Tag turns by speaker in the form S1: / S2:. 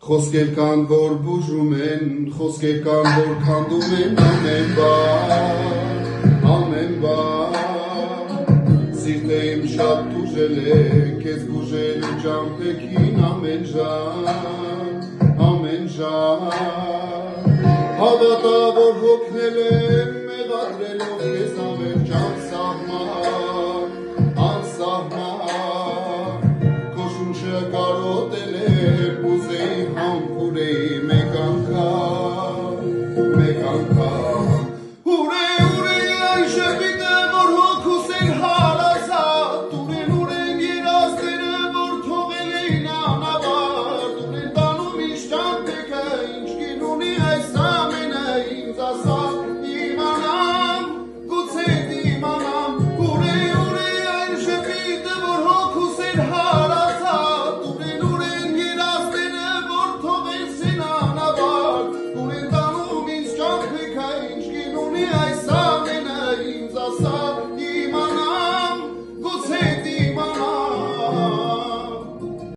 S1: Խոսքեր կան, որ բուժում են, խոսքեր կան, որ քանդում են ամեն բար, սիրտը իմ շատ տուժել է, քեզ բուժելու ճամփեքին ամեն ժամ, հավատա, որ հոգնել եմ, մեղադրելով քեզ ամենջ անսահման, քո շունչը կարոտել է, ուզեի համբուրեի